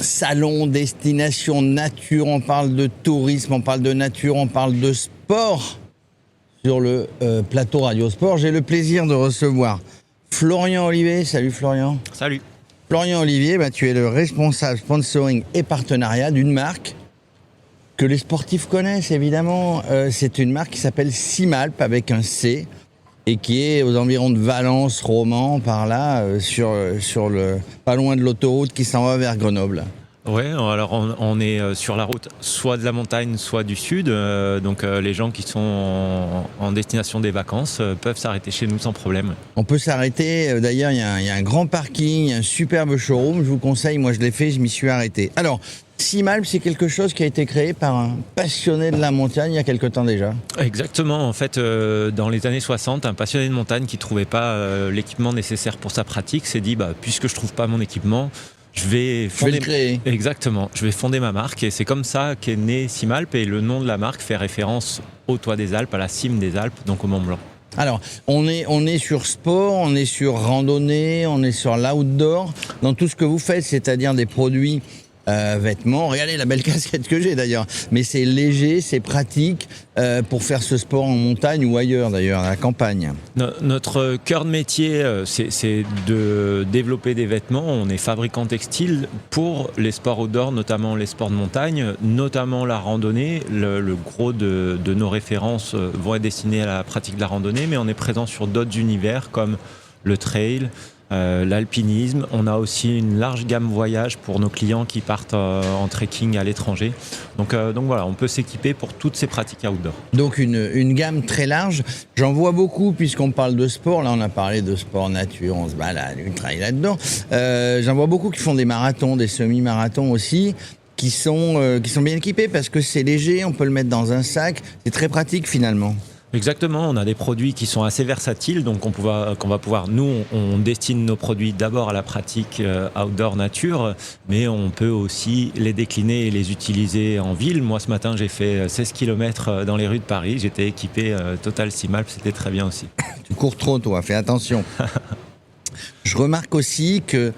salon, destination, nature, on parle de tourisme, on parle de nature, on parle de sport. Sur le plateau Radio Sport, j'ai le plaisir de recevoir Florian Olivier. Salut Florian. Salut. Florian Olivier, tu es le responsable sponsoring et partenariat d'une marque que les sportifs connaissent évidemment. C'est une marque qui s'appelle Simalp avec un C et qui est aux environs de Valence, Romans, par là, pas loin de l'autoroute qui s'en va vers Grenoble. Ouais, alors on est sur la route soit de la montagne, soit du sud. Donc les gens qui sont en destination des vacances peuvent s'arrêter chez nous sans problème. On peut s'arrêter. D'ailleurs, il y a un grand parking, un superbe showroom. Je vous conseille, moi je l'ai fait, je m'y suis arrêté. Alors, Simalp, c'est quelque chose qui a été créé par un passionné de la montagne il y a quelque temps déjà. Exactement. En fait, dans les années 60, un passionné de montagne qui ne trouvait pas l'équipement nécessaire pour sa pratique s'est dit, puisque je ne trouve pas mon équipement, je vais le créer. Exactement. Je vais fonder ma marque et c'est comme ça qu'est né Simalp et le nom de la marque fait référence au toit des Alpes, à la cime des Alpes, donc au Mont Blanc. Alors, on est sur sport, on est sur randonnée, on est sur l'outdoor, dans tout ce que vous faites, c'est-à-dire des produits vêtements. Regardez la belle casquette que j'ai d'ailleurs. Mais c'est léger, c'est pratique pour faire ce sport en montagne ou ailleurs d'ailleurs, à la campagne. Notre cœur de métier, c'est de développer des vêtements. On est fabricant textile pour les sports outdoor, notamment les sports de montagne, notamment la randonnée. Le gros de nos références vont être destinés à la pratique de la randonnée, mais on est présent sur d'autres univers comme le trail, l'alpinisme. On a aussi une large gamme voyage pour nos clients qui partent en trekking à l'étranger. Donc voilà, on peut s'équiper pour toutes ces pratiques outdoor. Donc une gamme très large. J'en vois beaucoup puisqu'on parle de sport. Là, on a parlé de sport nature, on se balade, du trail là-dedans. J'en vois beaucoup qui font des marathons, des semi-marathons aussi, qui sont bien équipés parce que c'est léger, on peut le mettre dans un sac. C'est très pratique finalement. Exactement, on a des produits qui sont assez versatiles, donc qu'on va pouvoir, nous, on destine nos produits d'abord à la pratique outdoor nature, mais on peut aussi les décliner et les utiliser en ville. Moi, ce matin, j'ai fait 16 km dans les rues de Paris, j'étais équipé Total Simalp, c'était très bien aussi. Tu cours trop, toi, fais attention. Je remarque aussi que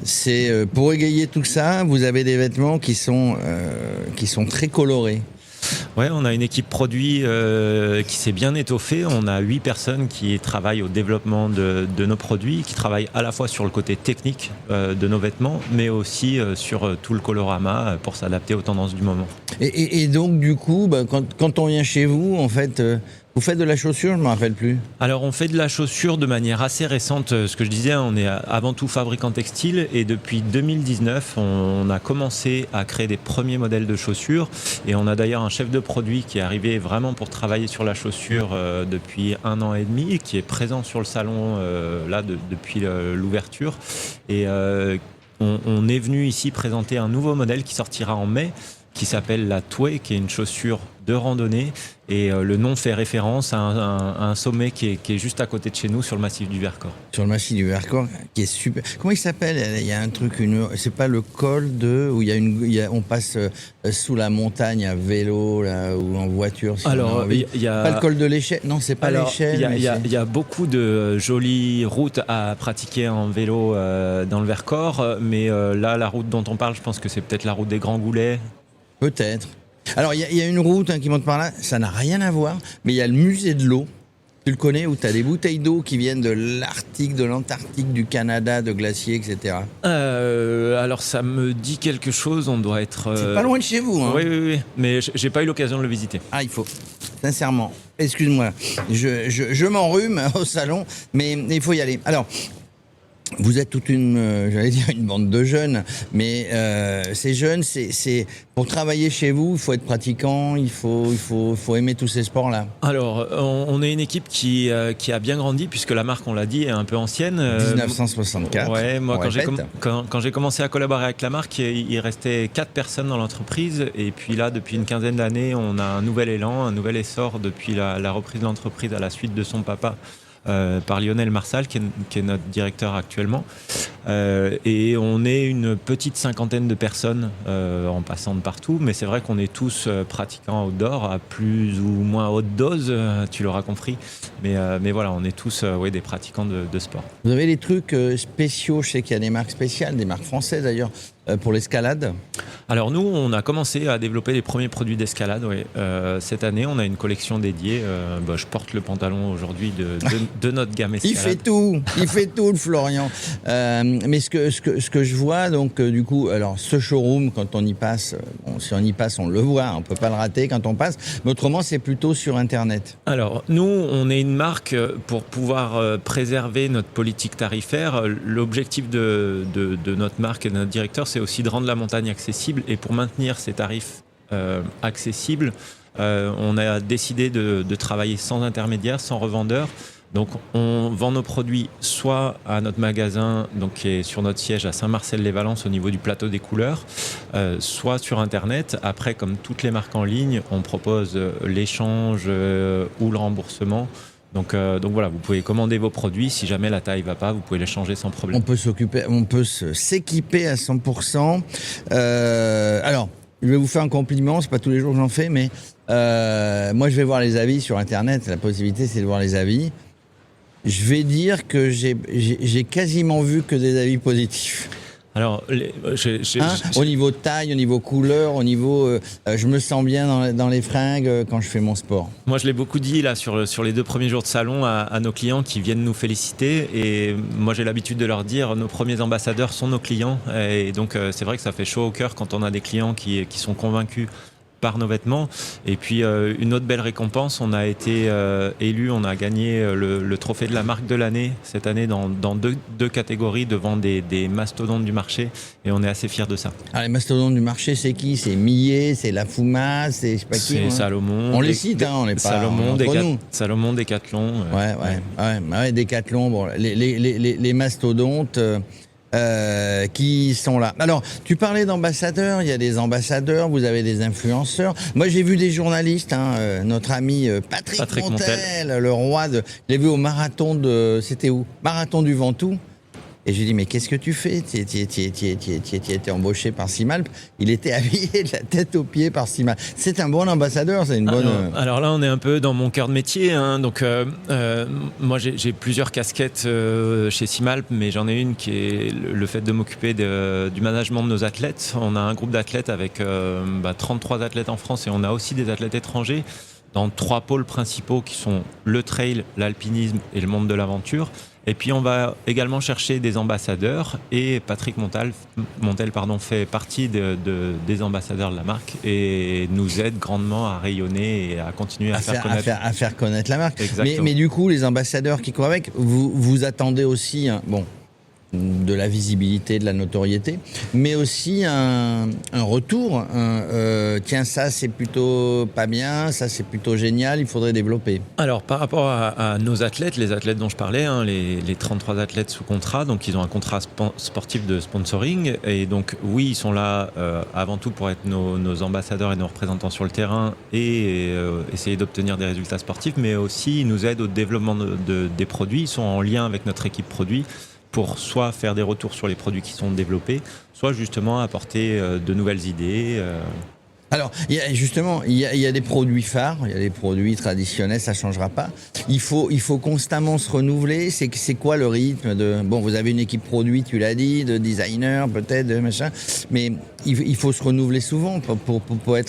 c'est pour égayer tout ça, vous avez des vêtements qui sont très colorés. Ouais, on a une équipe produit qui s'est bien étoffée. On a 8 personnes qui travaillent au développement de nos produits, qui travaillent à la fois sur le côté technique de nos vêtements, mais aussi sur tout le colorama pour s'adapter aux tendances du moment. Et donc, du coup, quand on vient chez vous, en fait, vous faites de la chaussure, je ne me rappelle plus. Alors, on fait de la chaussure de manière assez récente. Ce que je disais, on est avant tout fabricant textile et depuis 2019, on a commencé à créer des premiers modèles de chaussures et on a d'ailleurs un chef de produit qui est arrivé vraiment pour travailler sur la chaussure depuis 1 an et demi, qui est présent sur le salon depuis l'ouverture. Et on est venu ici présenter un nouveau modèle qui sortira en mai, qui s'appelle la Toué, qui est une chaussure de randonnée. Et le nom fait référence à un sommet qui est juste à côté de chez nous, sur le massif du Vercors. Sur le massif du Vercors, qui est super. Comment il s'appelle ? Il y a un truc, c'est pas le col où on passe sous la montagne à vélo là, ou en voiture. Si alors, il y a pas le col de l'Échelle. Non, c'est pas l'Échelle. Il y a beaucoup de jolies routes à pratiquer en vélo dans le Vercors, mais là, la route dont on parle, je pense que c'est peut-être la route des Grands Goulets. Peut-être. Alors, il y a une route qui monte par là, ça n'a rien à voir, mais il y a le musée de l'eau. Tu le connais, où tu as des bouteilles d'eau qui viennent de l'Arctique, de l'Antarctique, du Canada, de glaciers, etc. Alors, ça me dit quelque chose, on doit être... C'est pas loin de chez vous, hein. Oui, mais j'ai pas eu l'occasion de le visiter. Ah, il faut. Sincèrement. Excuse-moi, je m'enrhume au salon, mais il faut y aller. Alors... Vous êtes toute une bande de jeunes, mais ces jeunes, c'est pour travailler chez vous, il faut être pratiquant, il faut aimer tous ces sports-là. Alors, on est une équipe qui a bien grandi, puisque la marque, on l'a dit, est un peu ancienne. 1964. Ouais, moi, quand j'ai commencé à collaborer avec la marque, il restait 4 personnes dans l'entreprise, et puis là, depuis une quinzaine d'années, on a un nouvel élan, un nouvel essor depuis la reprise de l'entreprise à la suite de son papa. Par Lionel Marsal, qui est notre directeur actuellement. Et on est une petite cinquantaine de personnes en passant de partout, mais c'est vrai qu'on est tous pratiquants outdoor à plus ou moins haute dose, tu l'auras compris. Mais voilà, on est tous des pratiquants de sport. Vous avez des trucs spéciaux, je sais qu'il y a des marques spéciales, des marques françaises d'ailleurs, pour l'escalade? Alors nous, on a commencé à développer les premiers produits d'escalade. Oui. Cette année, on a une collection dédiée. Je porte le pantalon aujourd'hui de notre gamme escalade. Il fait tout le Florian. Mais ce que je vois, donc du coup, alors ce showroom, quand on y passe, si on y passe, on le voit, on peut pas le rater quand on passe. Mais autrement, c'est plutôt sur Internet. Alors nous, on est une marque pour pouvoir préserver notre politique tarifaire. L'objectif de notre marque et de notre directeur, c'est aussi de rendre la montagne accessible. Et pour maintenir ces tarifs accessibles, on a décidé de travailler sans intermédiaire, sans revendeur. Donc on vend nos produits soit à notre magasin, donc qui est sur notre siège à Saint-Marcel-les-Valences au niveau du plateau des couleurs, soit sur Internet. Après, comme toutes les marques en ligne, on propose l'échange ou le remboursement. Donc voilà, vous pouvez commander vos produits. Si jamais la taille va pas, vous pouvez les changer sans problème. On peut s'équiper à 100%. Alors, je vais vous faire un compliment, c'est pas tous les jours que j'en fais, mais moi je vais voir les avis sur Internet. La possibilité, c'est de voir les avis. Je vais dire que j'ai quasiment vu que des avis positifs. Alors, au niveau taille, au niveau couleur, au niveau, je me sens bien dans les fringues quand je fais mon sport. Moi, je l'ai beaucoup dit là sur les 2 premiers jours de salon à nos clients qui viennent nous féliciter. Et moi, j'ai l'habitude de leur dire, nos premiers ambassadeurs sont nos clients. Et donc, c'est vrai que ça fait chaud au cœur quand on a des clients qui sont convaincus par nos vêtements. Et puis une autre belle récompense, on a été élu, on a gagné le trophée de la marque de l'année cette année dans deux catégories devant des mastodontes du marché, et on est assez fiers de ça. Alors, les mastodontes du marché, c'est qui? C'est Millet, c'est La Fuma, c'est je sais pas qui. C'est Salomon. On les cite, on n'est pas Salomon, Decathlon. Ouais, Decathlon. Bon, les mastodontes. Qui sont là. Alors, tu parlais d'ambassadeurs, il y a des ambassadeurs, vous avez des influenceurs. Moi, j'ai vu des journalistes, notre ami Patrick Montel, le roi de... Je l'ai vu au marathon c'était où? Marathon du Ventoux. Et j'ai dit, mais qu'est-ce que tu fais? Tu été embauché par Simalp. Il était habillé de la tête aux pieds par Simalp. C'est un bon ambassadeur, c'est une bonne... Alors là, on est un peu dans mon cœur de métier. Donc, moi, j'ai plusieurs casquettes chez Simalp, mais j'en ai une qui est le fait de m'occuper du management de nos athlètes. On a un groupe d'athlètes avec 33 athlètes en France, et on a aussi des athlètes étrangers dans 3 pôles principaux qui sont le trail, l'alpinisme et le monde de l'aventure. Et puis on va également chercher des ambassadeurs, et Patrick Montel fait partie des ambassadeurs de la marque et nous aide grandement à rayonner et à continuer à faire connaître la marque. Exactement. Mais du coup, les ambassadeurs qui courent avec, vous attendez aussi de la visibilité, de la notoriété, mais aussi un retour. Tiens, ça c'est plutôt pas bien, ça c'est plutôt génial, il faudrait développer. Alors par rapport à nos athlètes, les athlètes dont je parlais, les 33 athlètes sous contrat, donc ils ont un contrat sportif de sponsoring, et donc oui, ils sont là avant tout pour être nos ambassadeurs et nos représentants sur le terrain et essayer d'obtenir des résultats sportifs, mais aussi ils nous aident au développement des produits. Ils sont en lien avec notre équipe produit pour soit faire des retours sur les produits qui sont développés, soit justement apporter de nouvelles idées. Alors, il y a des produits phares, il y a des produits traditionnels, ça changera pas. Il faut constamment se renouveler. C'est quoi le rythme de... Bon, vous avez une équipe produit, tu l'as dit, de designers peut-être, de machin, mais il faut se renouveler souvent pour pas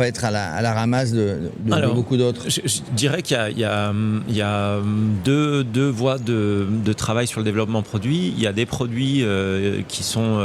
être à la ramasse de beaucoup d'autres. Je dirais qu'il y a deux voies de travail sur le développement produit. Il y a des produits qui sont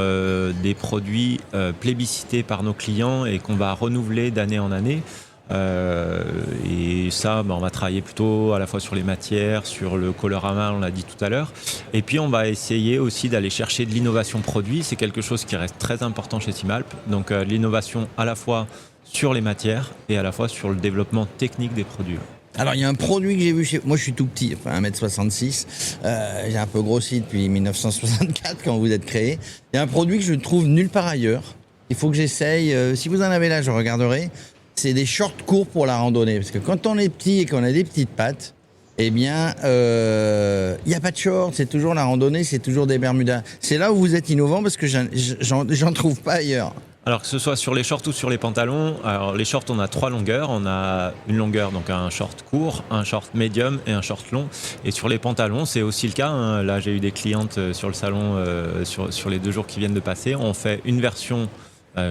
des produits plébiscités par nos clients et qu'on va renouveler d'année en année. Et ça, on va travailler plutôt à la fois sur les matières, sur le colorama, on l'a dit tout à l'heure. Et puis on va essayer aussi d'aller chercher de l'innovation produit. C'est quelque chose qui reste très important chez Simalp. Donc l'innovation à la fois sur les matières et à la fois sur le développement technique des produits. Alors, il y a un produit que j'ai vu moi je suis tout petit, 1m66, j'ai un peu grossi depuis 1964 quand vous êtes créé. Il y a un produit que je trouve nulle part ailleurs. Il faut que j'essaye, si vous en avez là, je regarderai. C'est des shorts courts pour la randonnée. Parce que quand on est petit et qu'on a des petites pattes, eh bien, il n'y a pas de shorts, c'est toujours la randonnée, c'est toujours des bermudas. C'est là où vous êtes innovant parce que j'en trouve pas ailleurs. Alors que ce soit sur les shorts ou sur les pantalons, alors les shorts on a 3 longueurs, on a une longueur donc un short court, un short médium et un short long. Et sur les pantalons c'est aussi le cas, hein. Là j'ai eu des clientes sur le salon sur les 2 jours qui viennent de passer, on fait une version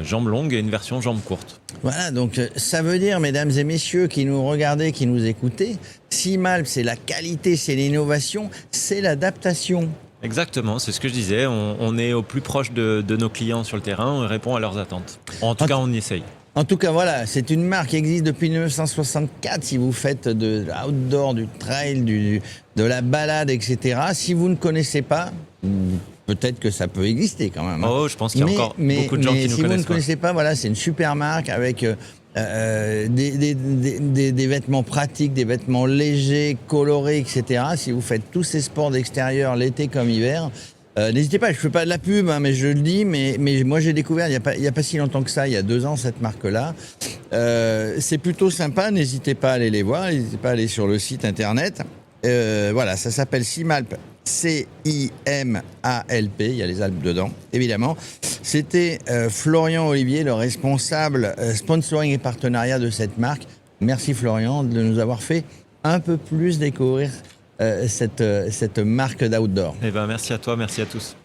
jambes longues et une version jambes courtes. Voilà, donc ça veut dire, mesdames et messieurs qui nous regardez, qui nous écoutez, Simalp, c'est la qualité, c'est l'innovation, c'est l'adaptation. Exactement, c'est ce que je disais, on est au plus proche de nos clients sur le terrain, on répond à leurs attentes. En tout cas on y essaye. En tout cas, voilà, c'est une marque qui existe depuis 1964. Si vous faites de l'outdoor, du trail, de la balade, etc. Si vous ne connaissez pas, peut-être que ça peut exister quand même. Oh, je pense qu'il y a encore beaucoup de gens qui nous connaissent pas. Si vous ne connaissez pas, voilà, c'est une super marque avec des vêtements pratiques, des vêtements légers, colorés, etc. Si vous faites tous ces sports d'extérieur, l'été comme hiver, n'hésitez pas, je ne fais pas de la pub, hein, mais je le dis, mais moi j'ai découvert il n'y a pas si longtemps que ça, il y a 2 ans, cette marque-là. C'est plutôt sympa, n'hésitez pas à aller les voir, n'hésitez pas à aller sur le site internet. Voilà, ça s'appelle Simalp, C-I-M-A-L-P, il y a les Alpes dedans, évidemment. C'était Florian Olivier, le responsable sponsoring et partenariat de cette marque. Merci Florian de nous avoir fait un peu plus découvrir cette marque d'outdoor. Eh ben, merci à toi, merci à tous.